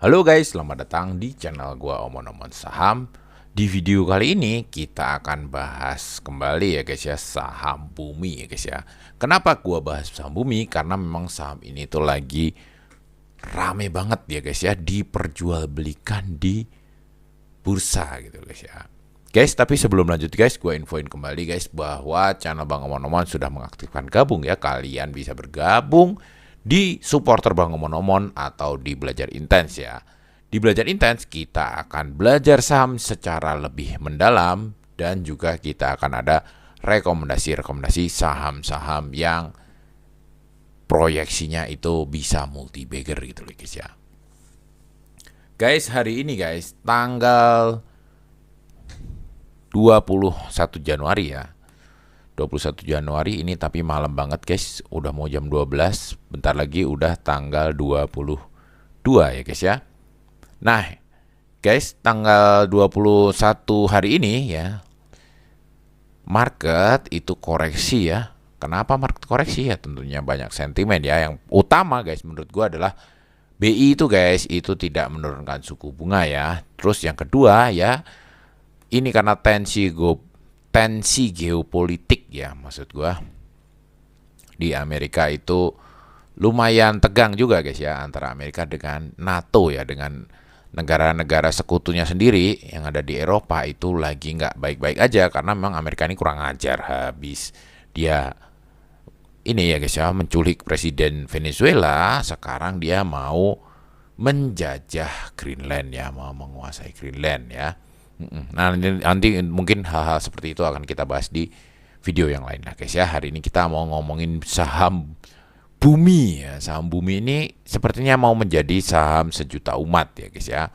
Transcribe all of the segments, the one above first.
Halo guys, selamat datang di channel gua Omon-Omon Saham. Di video kali ini kita akan bahas kembali ya guys ya, saham bumi ya guys ya. Kenapa gua bahas saham bumi? Karena memang saham ini tuh lagi rame banget ya guys ya, diperjualbelikan di bursa gitu guys ya. Guys, tapi sebelum lanjut guys, gue infoin kembali guys bahwa channel Bang Omon-Omon sudah mengaktifkan gabung ya. Kalian bisa bergabung di supporter Bang Omon-Omon atau di belajar intens ya. Di belajar intens kita akan belajar saham secara lebih mendalam dan juga kita akan ada rekomendasi-rekomendasi saham-saham yang proyeksinya itu bisa multi bagger gitu loh guys ya. Guys, hari ini guys, tanggal 21 Januari ya. 21 Januari ini tapi malam banget guys. Udah mau jam 12. Bentar lagi udah tanggal 22 ya guys ya. Nah guys, tanggal 21 hari ini ya, market itu koreksi ya. Kenapa market koreksi ya? Tentunya banyak sentimen ya. Yang utama guys menurut gua adalah BI itu guys, itu tidak menurunkan suku bunga ya. Terus yang kedua ya, ini karena tensi geopolitik ya, maksud gua di Amerika itu lumayan tegang juga guys ya, antara Amerika dengan NATO ya, dengan negara-negara sekutunya sendiri yang ada di Eropa itu lagi nggak baik-baik aja karena memang Amerika ini kurang ajar habis dia ini ya guys ya, menculik presiden Venezuela. Sekarang dia mau menjajah Greenland ya, mau menguasai Greenland ya. Nah nanti mungkin hal-hal seperti itu akan kita bahas di video yang lain lah guys ya. Hari ini kita mau ngomongin saham bumi ya. Saham bumi ini sepertinya mau menjadi saham sejuta umat ya guys ya.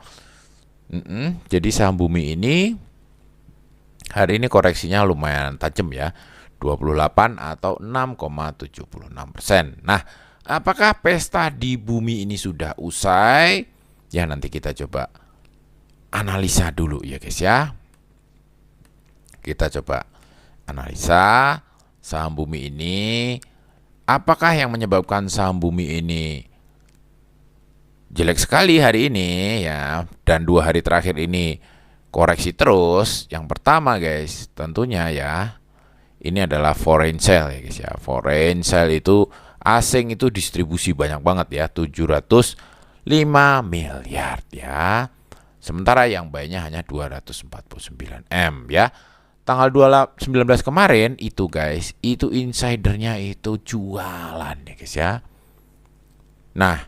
Jadi saham bumi ini hari ini koreksinya lumayan tajam ya, 28 atau 6,76%. Nah, apakah pesta di bumi ini sudah usai? Ya nanti kita coba analisa dulu ya guys ya. Kita coba analisa saham bumi ini. Apakah yang menyebabkan saham bumi ini jelek sekali hari ini ya, dan 2 hari terakhir ini koreksi terus? Yang pertama guys, tentunya ya, ini adalah foreign sale ya guys ya. Foreign sale itu asing itu distribusi banyak banget ya, 705 miliar ya. Sementara yang baiknya hanya 249 M ya. Tanggal 19 kemarin itu guys, itu insidernya itu jualan ya guys ya. Nah,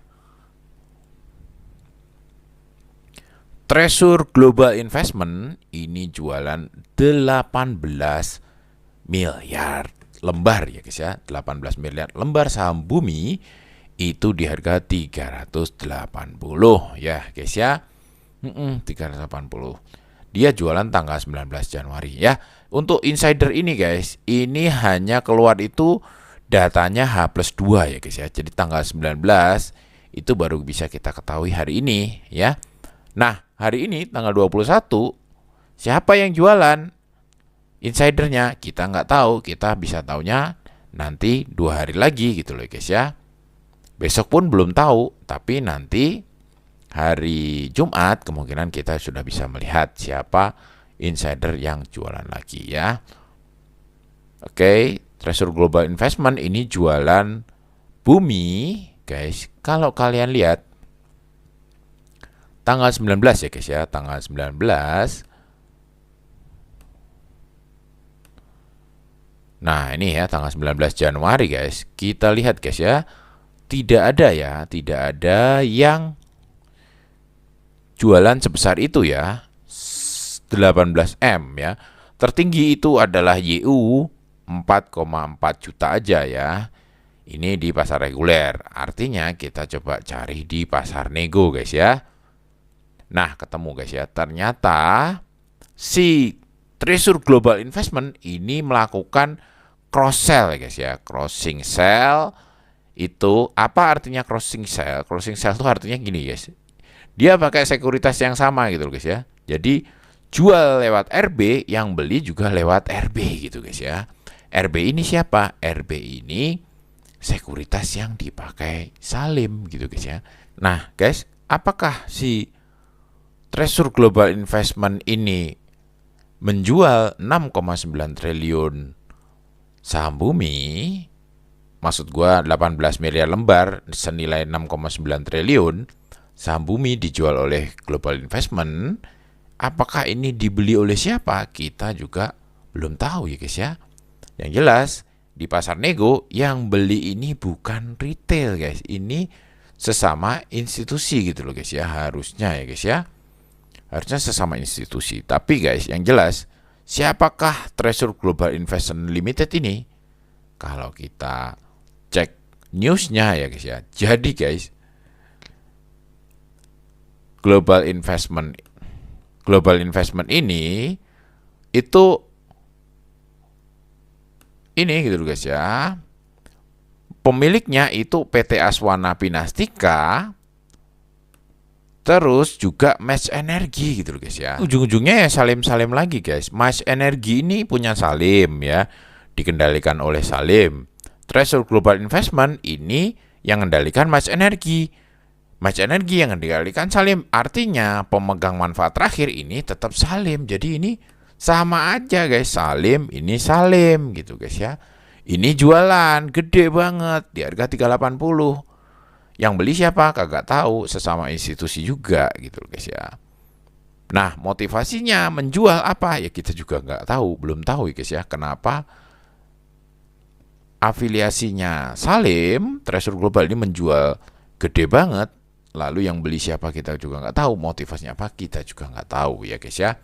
Treasure Global Investment ini jualan 18 miliar lembar ya guys ya. 18 miliar lembar saham bumi itu di harga 380 ya guys ya. 380. Dia jualan tanggal 19 Januari ya. Untuk insider ini guys, ini hanya keluar itu datanya H+2 ya guys ya. Jadi tanggal 19 itu baru bisa kita ketahui hari ini ya. Nah, hari ini tanggal 21 siapa yang jualan? Insidernya kita nggak tahu, kita bisa taunya nanti 2 hari lagi gitu loh guys ya. Besok pun belum tahu, tapi nanti hari Jumat kemungkinan kita sudah bisa melihat siapa insider yang jualan lagi ya. Oke, Treasure Global Investment ini jualan bumi guys. Kalau kalian lihat tanggal 19 ya guys ya, tanggal 19. Nah, ini ya tanggal 19 Januari guys. Kita lihat guys ya. Tidak ada yang jualan sebesar itu ya, 18 M ya. Tertinggi itu adalah YU 4,4 juta aja ya. Ini di pasar reguler. Artinya kita coba cari di pasar nego guys ya. Nah ketemu guys ya. Ternyata si Treasure Global Investment ini melakukan cross sell ya guys ya. Crossing sell itu apa artinya crossing sell? Crossing sell itu artinya gini guys. Dia pakai sekuritas yang sama gitu guys ya. Jadi jual lewat RB, yang beli juga lewat RB gitu guys ya. RB ini siapa? RB ini sekuritas yang dipakai Salim gitu guys ya. Nah guys, apakah si Treasure Global Investment ini menjual 6,9 triliun saham Bumi, maksud gua 18 miliar lembar senilai 6,9 triliun saham Bumi dijual oleh Global Investment. Apakah ini dibeli oleh siapa? Kita juga belum tahu ya guys ya. Yang jelas di pasar nego yang beli ini bukan retail guys. Ini sesama institusi gitu loh guys ya. Harusnya ya guys ya. Harusnya sesama institusi. Tapi guys yang jelas siapakah Treasure Global Investment Limited ini? Kalau kita cek newsnya ya guys ya. Jadi guys, Global Investment ini itu ini gitu loh guys ya. Pemiliknya itu PT Aswana Pinastika, terus juga Match Energy gitu loh guys ya. Ujung-ujungnya ya Salim-Salim lagi guys. Match Energy ini punya Salim ya, dikendalikan oleh Salim. Treasure Global Investment ini yang mengendalikan Match Energy. Match Energy yang dikendalikan Salim, artinya pemegang manfaat terakhir ini tetap Salim. Jadi ini sama aja guys, Salim ini Salim gitu guys ya. Ini jualan gede banget di harga 380. Yang beli siapa? Kagak tahu, sesama institusi juga gitu guys ya. Nah, motivasinya menjual apa? Ya kita juga nggak tahu, belum tahu ya guys ya. Kenapa afiliasinya Salim, Treasure Global ini menjual gede banget? Lalu yang beli siapa kita juga nggak tahu, motivasinya apa kita juga nggak tahu ya guys ya.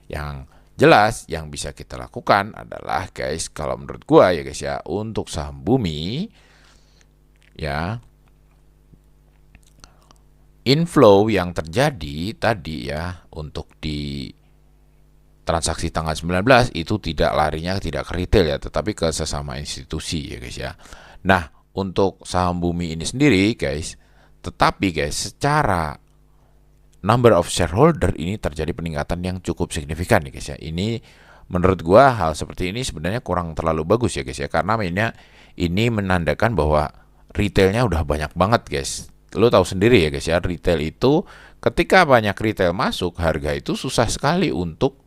Yang jelas yang bisa kita lakukan adalah guys, kalau menurut gua ya guys ya, untuk saham Bumi ya, inflow yang terjadi tadi ya untuk di transaksi tanggal 19 itu tidak larinya tidak ke retail ya, tetapi ke sesama institusi ya guys ya. Nah, untuk saham Bumi ini sendiri guys, tetapi guys, secara number of shareholder ini terjadi peningkatan yang cukup signifikan nih guys ya. Ini menurut gua hal seperti ini sebenarnya kurang terlalu bagus ya guys ya, karena ini menandakan bahwa retailnya udah banyak banget guys. Lo tahu sendiri ya guys ya, retail itu ketika banyak retail masuk, harga itu susah sekali untuk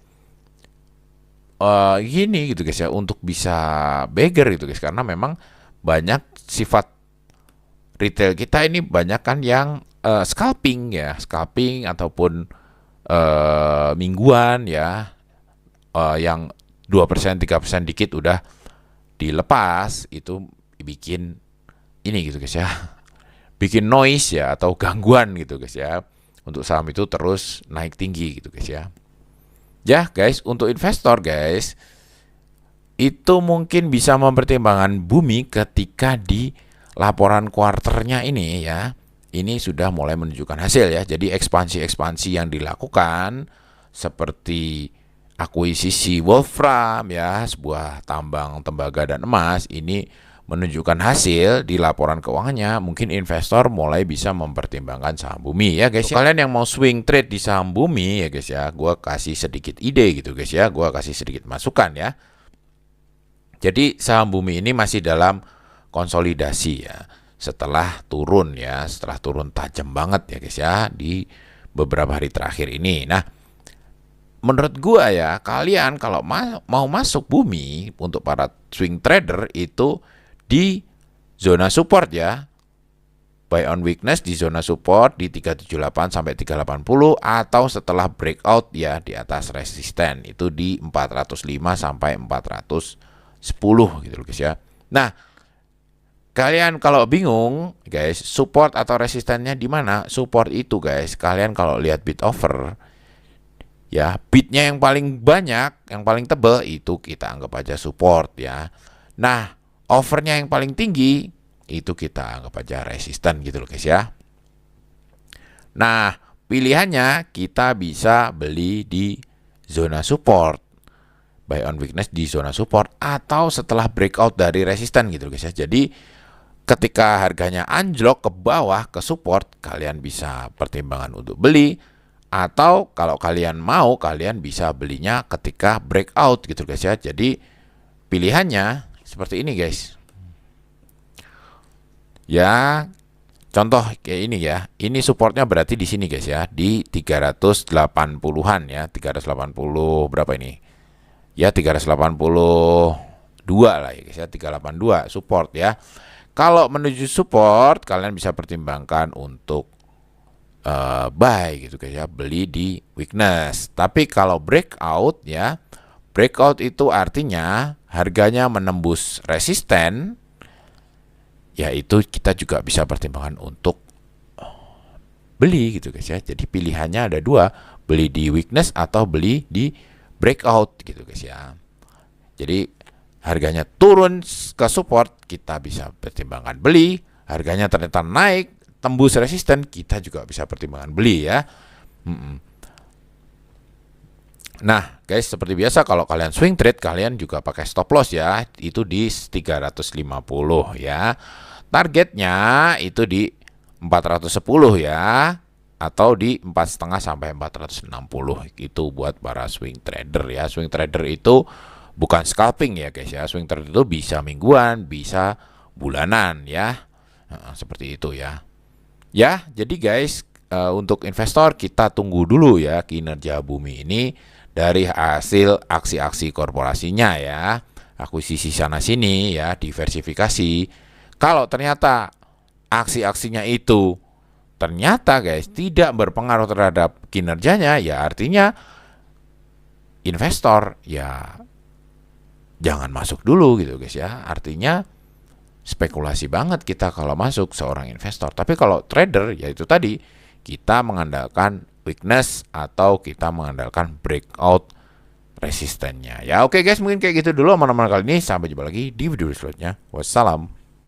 gini gitu guys ya, untuk bisa beggar gitu guys, karena memang banyak sifat retail kita ini banyak kan yang scalping ya, scalping ataupun mingguan ya, yang 2% 3% dikit udah dilepas, itu bikin ini gitu guys ya, bikin noise ya atau gangguan gitu guys ya, untuk saham itu terus naik tinggi gitu guys ya. Ya guys, untuk investor guys itu mungkin bisa mempertimbangkan Bumi ketika di laporan kuarternya ini ya, ini sudah mulai menunjukkan hasil ya. Jadi ekspansi-ekspansi yang dilakukan seperti akuisisi Wolfram ya, sebuah tambang tembaga dan emas, ini menunjukkan hasil di laporan keuangannya. Mungkin investor mulai bisa mempertimbangkan saham Bumi ya guys ya. Kalian yang mau swing trade di saham Bumi ya guys ya, gue kasih sedikit ide gitu guys ya, gue kasih sedikit masukan ya. Jadi saham Bumi ini masih dalam konsolidasi ya, setelah turun ya, setelah turun tajam banget ya guys ya di beberapa hari terakhir ini. Nah, menurut gua ya, kalian kalau mau masuk Bumi untuk para swing trader itu di zona support ya, buy on weakness di zona support di 378 sampai 380, atau setelah breakout ya di atas resisten itu di 405 sampai 410 gitu loh guys ya. Nah, kalian kalau bingung guys, support atau resistennya di mana? Support itu guys, kalian kalau lihat bid offer ya, bidnya yang paling banyak, yang paling tebal itu kita anggap aja support ya. Nah, offernya yang paling tinggi itu kita anggap aja resisten gitu loh guys ya. Nah, pilihannya kita bisa beli di zona support, buy on weakness di zona support, atau setelah breakout dari resisten gitu guys ya. Jadi ketika harganya anjlok ke bawah ke support, kalian bisa pertimbangan untuk beli, atau kalau kalian mau, kalian bisa belinya ketika breakout gitu guys ya. Jadi pilihannya seperti ini guys. Ya, contoh kayak ini ya. Ini supportnya berarti di sini guys ya, di 380-an ya, 380 berapa ini? Ya 382 lah ya guys ya, 382 support ya. Kalau menuju support kalian bisa pertimbangkan untuk buy gitu guys ya, beli di weakness. Tapi kalau breakout ya, breakout itu artinya harganya menembus resisten, yaitu kita juga bisa pertimbangkan untuk beli gitu guys ya. Jadi pilihannya ada dua, beli di weakness atau beli di breakout gitu guys ya. Jadi harganya turun ke support, kita bisa pertimbangkan beli. Harganya ternyata naik tembus resisten, kita juga bisa pertimbangkan beli ya. Nah guys, seperti biasa kalau kalian swing trade, kalian juga pakai stop loss ya, itu di 350 ya. Targetnya itu di 410 ya, atau di 4,5 sampai 460. Itu buat para swing trader ya. Swing trader itu bukan scalping ya guys ya. Swing trader itu bisa mingguan, bisa bulanan ya. Seperti itu ya. Ya, jadi guys, untuk investor kita tunggu dulu ya kinerja Bumi ini dari hasil aksi-aksi korporasinya ya, akuisisi sana sini ya, diversifikasi. Kalau ternyata aksi-aksinya itu ternyata guys tidak berpengaruh terhadap kinerjanya, ya artinya investor ya jangan masuk dulu gitu guys ya. Artinya spekulasi banget kita kalau masuk seorang investor. Tapi kalau trader, yaitu tadi kita mengandalkan weakness atau kita mengandalkan breakout resistennya. Ya oke guys, mungkin kayak gitu dulu aman-aman kali ini. Sampai jumpa lagi di video selanjutnya. Wassalam.